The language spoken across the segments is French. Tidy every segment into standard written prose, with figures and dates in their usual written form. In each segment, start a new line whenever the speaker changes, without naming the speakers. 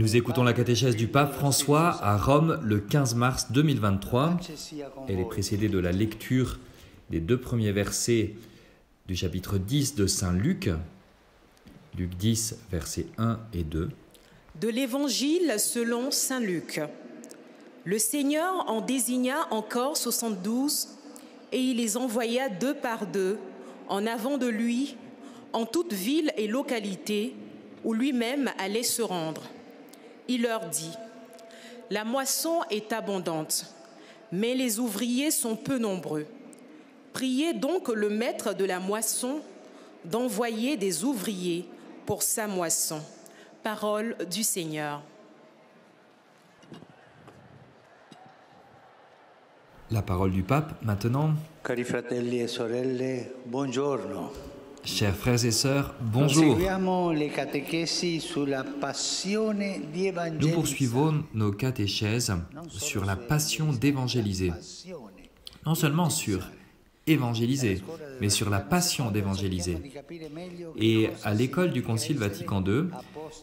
Nous écoutons la catéchèse du pape François à Rome le 15 mars 2023. Elle est précédée de la lecture des 2 premiers versets du chapitre 10 de Saint Luc, Luc 10, versets 1 et 2.
De l'Évangile selon Saint Luc. Le Seigneur en désigna encore 72 et il les envoya 2 par 2 en avant de lui en toute ville et localité où lui-même allait se rendre. Il leur dit : la moisson est abondante, mais les ouvriers sont peu nombreux. Priez donc le maître de la moisson d'envoyer des ouvriers pour sa moisson. Parole du Seigneur.
La parole du pape maintenant.
Cari fratelli e sorelle, buongiorno.
Chers frères et sœurs, bonjour. Nous poursuivons nos catéchèses sur la passion d'évangéliser. Non seulement sur évangéliser, mais sur la passion d'évangéliser. Et à l'école du Concile Vatican II,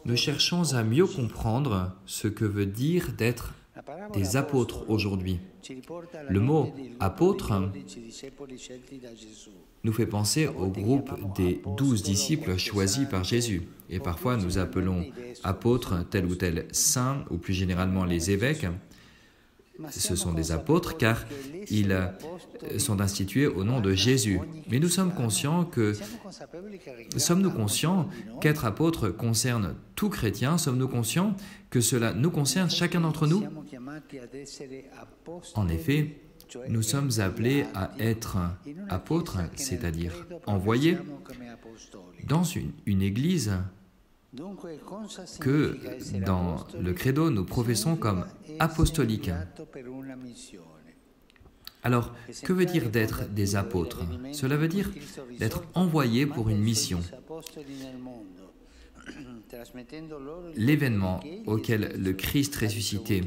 nous cherchons à mieux comprendre ce que veut dire d'être des apôtres aujourd'hui. Le mot « apôtre » nous fait penser au groupe des 12 disciples choisis par Jésus. Et parfois, nous appelons apôtres tel ou tel saint, ou plus généralement les évêques. Ce sont des apôtres car ils sont institués au nom de Jésus. Mais nous sommes conscients sommes-nous conscients qu'être apôtre concerne tout chrétien? Sommes-nous conscients que cela nous concerne chacun d'entre nous? En effet, nous sommes appelés à être apôtres, c'est-à-dire envoyés, dans une église que dans le credo nous professons comme apostolique. Alors, que veut dire d'être des apôtres? Cela veut dire d'être envoyés pour une mission. L'événement auquel le Christ ressuscité,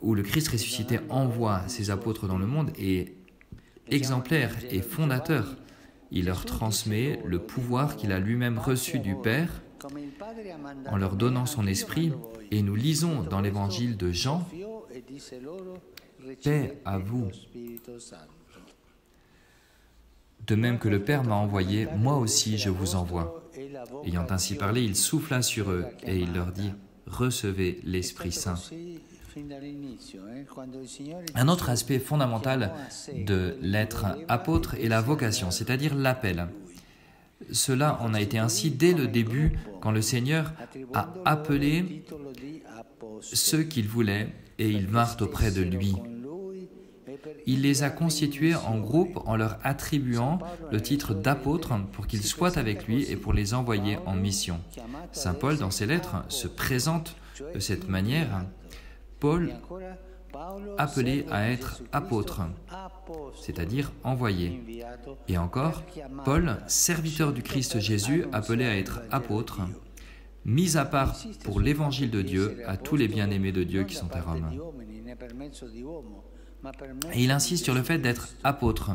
où le Christ ressuscité envoie ses apôtres dans le monde est exemplaire et fondateur. Il leur transmet le pouvoir qu'il a lui-même reçu du Père en leur donnant son esprit. Et nous lisons dans l'évangile de Jean, « Paix à vous ». De même que le Père m'a envoyé, moi aussi je vous envoie. Ayant ainsi parlé, il souffla sur eux et il leur dit « Recevez l'Esprit Saint ». Un autre aspect fondamental de l'être apôtre est la vocation, c'est-à-dire l'appel. Cela en a été ainsi dès le début, quand le Seigneur a appelé ceux qu'il voulait et ils vinrent auprès de lui. Il les a constitués en groupe en leur attribuant le titre d'apôtre pour qu'ils soient avec lui et pour les envoyer en mission. Saint Paul, dans ses lettres, se présente de cette manière. Paul, appelé à être apôtre, c'est-à-dire envoyé. Et encore, Paul, serviteur du Christ Jésus, appelé à être apôtre, mis à part pour l'évangile de Dieu à tous les bien-aimés de Dieu qui sont à Rome. Et il insiste sur le fait d'être apôtre,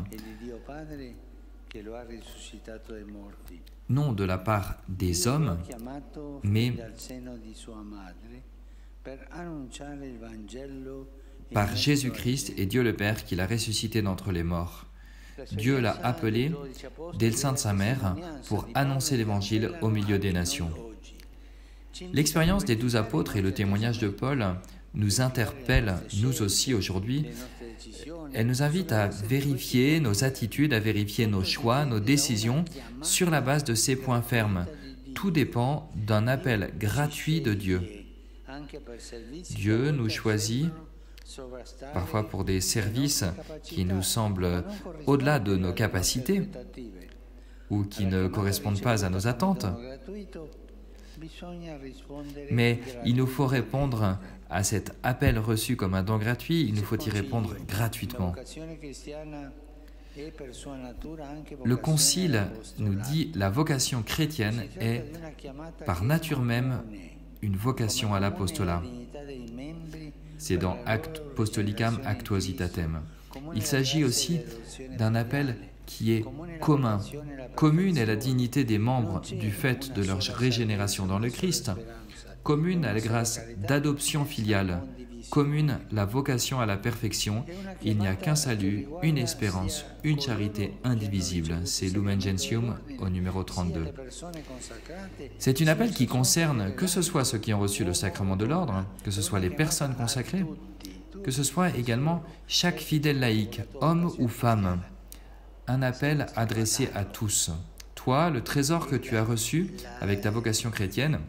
non de la part des hommes, mais par Jésus-Christ et Dieu le Père qui l'a ressuscité d'entre les morts. Dieu l'a appelé dès le sein de sa mère pour annoncer l'Évangile au milieu des nations. L'expérience des 12 apôtres et le témoignage de Paul nous interpellent, nous aussi aujourd'hui. Elle nous invite à vérifier nos attitudes, à vérifier nos choix, nos décisions sur la base de ces points fermes. Tout dépend d'un appel gratuit de Dieu. Dieu nous choisit parfois pour des services qui nous semblent au-delà de nos capacités ou qui ne correspondent pas à nos attentes. Mais il nous faut répondre à cet appel reçu comme un don gratuit, il nous faut y répondre gratuitement. Le Concile nous dit que la vocation chrétienne est, par nature même, une vocation à l'apostolat. C'est dans Apostolicam Actuositatem. Il s'agit aussi d'un appel qui est commun. Commune est la dignité des membres du fait de leur régénération dans le Christ. commune la grâce d'adoption filiale, commune la vocation à la perfection. Il n'y a qu'un salut, une espérance, une charité indivisible. C'est Lumen Gentium au numéro 32. C'est un appel qui concerne que ce soit ceux qui ont reçu le sacrement de l'ordre, que ce soit les personnes consacrées, que ce soit également chaque fidèle laïc, homme ou femme. Un appel adressé à tous. Toi, le trésor que tu as reçu avec ta vocation chrétienne,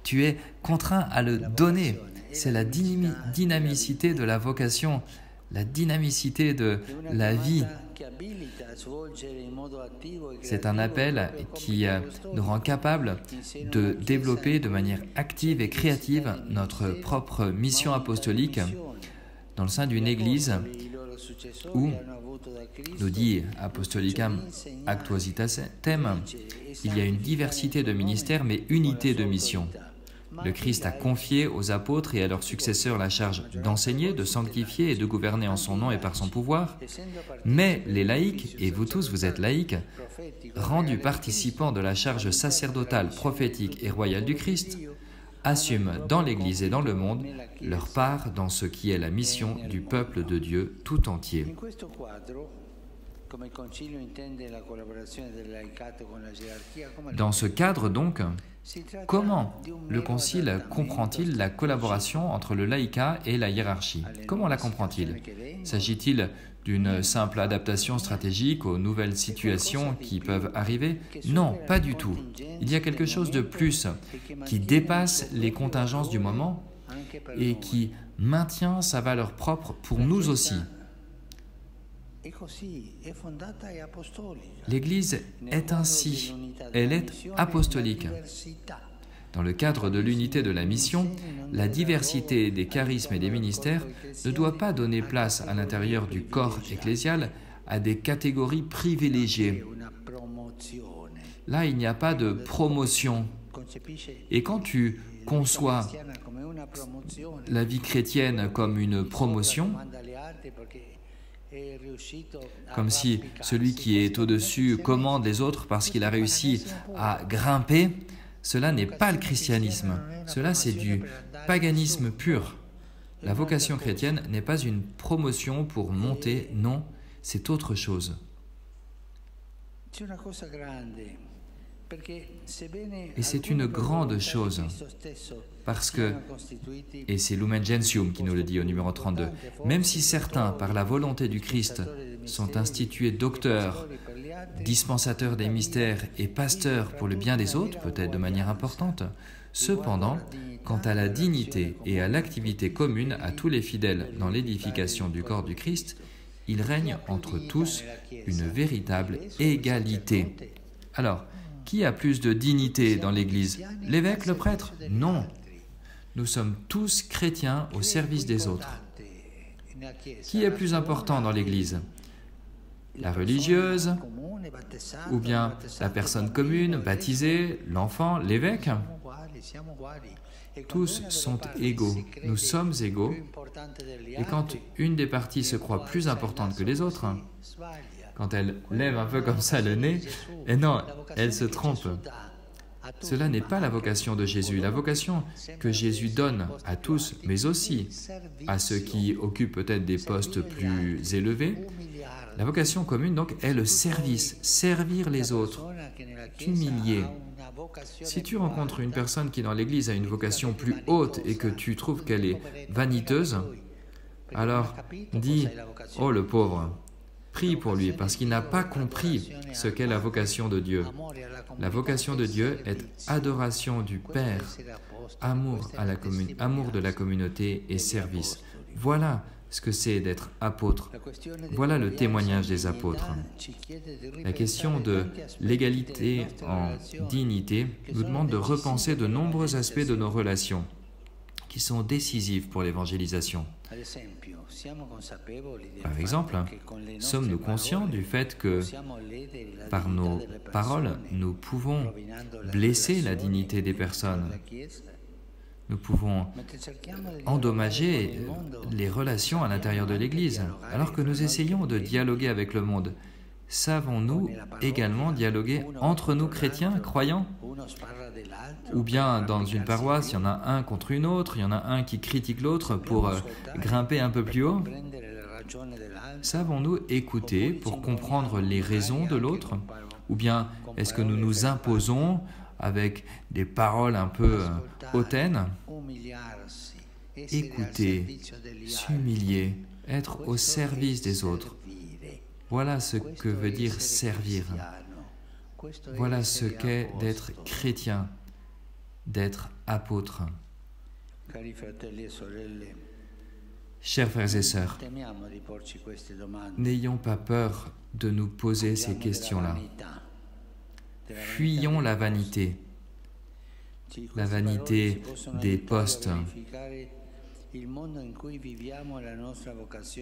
tu es contraint à le donner. C'est la dynamicité de la vocation, la dynamicité de la vie. C'est un appel qui nous rend capables de développer de manière active et créative notre propre mission apostolique dans le sein d'une Église où, nous dit Apostolicam Actuositatem, il y a une diversité de ministères mais unité de mission. Le Christ a confié aux apôtres et à leurs successeurs la charge d'enseigner, de sanctifier et de gouverner en son nom et par son pouvoir. Mais les laïcs, et vous tous vous êtes laïcs, rendus participants de la charge sacerdotale, prophétique et royale du Christ, assument dans l'Église et dans le monde leur part dans ce qui est la mission du peuple de Dieu tout entier. Dans ce cadre donc, comment le Concile comprend-il la collaboration entre le laïcat et la hiérarchie? Comment la comprend-il? S'agit-il d'une simple adaptation stratégique aux nouvelles situations qui peuvent arriver? Non, pas du tout. Il y a quelque chose de plus qui dépasse les contingences du moment et qui maintient sa valeur propre pour nous aussi. L'Église est ainsi, elle est apostolique. Dans le cadre de l'unité de la mission, la diversité des charismes et des ministères ne doit pas donner place à l'intérieur du corps ecclésial à des catégories privilégiées. Là, il n'y a pas de promotion. Et quand tu conçois la vie chrétienne comme une promotion, comme si celui qui est au-dessus commande les autres parce qu'il a réussi à grimper, cela n'est pas le christianisme, cela c'est du paganisme pur. La vocation chrétienne n'est pas une promotion pour monter, non, c'est autre chose. Et c'est une grande chose, parce que, et c'est Lumen Gentium qui nous le dit au numéro 32, même si certains, par la volonté du Christ, sont institués docteurs, dispensateurs des mystères et pasteurs pour le bien des autres, peut-être de manière importante, cependant, quant à la dignité et à l'activité commune à tous les fidèles dans l'édification du corps du Christ, il règne entre tous une véritable égalité. Alors, qui a plus de dignité dans l'Église? L'évêque, le prêtre? Non. Nous sommes tous chrétiens au service des autres. Qui est plus important dans l'Église? La religieuse, ou bien la personne commune, baptisée, l'enfant, l'évêque? Tous sont égaux, nous sommes égaux, et quand une des parties se croit plus importante que les autres, quand elle lève un peu comme ça le nez, et non, elle se trompe. Cela n'est pas la vocation de Jésus. La vocation que Jésus donne à tous, mais aussi à ceux qui occupent peut-être des postes plus élevés, la vocation commune donc est le service, servir les autres, t'humilier. Si tu rencontres une personne qui dans l'Église a une vocation plus haute et que tu trouves qu'elle est vaniteuse, alors dis « Oh le pauvre !» Prie pour lui parce qu'il n'a pas compris ce qu'est la vocation de Dieu. La vocation de Dieu est adoration du Père, amour de la communauté et service. Voilà ce que c'est d'être apôtre. Voilà le témoignage des apôtres. La question de l'égalité en dignité nous demande de repenser de nombreux aspects de nos relations qui sont décisifs pour l'évangélisation. Par exemple, sommes-nous conscients du fait que par nos paroles, nous pouvons blesser la dignité des personnes? Nous pouvons endommager les relations à l'intérieur de l'Église, alors que nous essayons de dialoguer avec le monde. savons-nous également dialoguer entre nous chrétiens, croyants? Ou bien dans une paroisse, il y en a un contre une autre, il y en a un qui critique l'autre pour grimper un peu plus haut? Savons-nous écouter pour comprendre les raisons de l'autre? Ou bien est-ce que nous nous imposons avec des paroles un peu hautaines? Écouter, s'humilier, être au service des autres. Voilà ce que veut dire servir. Voilà ce qu'est d'être chrétien, d'être apôtre. Chers frères et sœurs, n'ayons pas peur de nous poser ces questions-là. Fuyons la vanité des postes.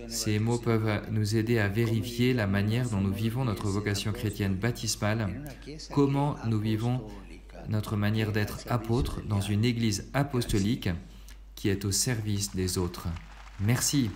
Ces mots peuvent nous aider à vérifier la manière dont nous vivons notre vocation chrétienne baptismale, comment nous vivons notre manière d'être apôtre dans une église apostolique qui est au service des autres. Merci.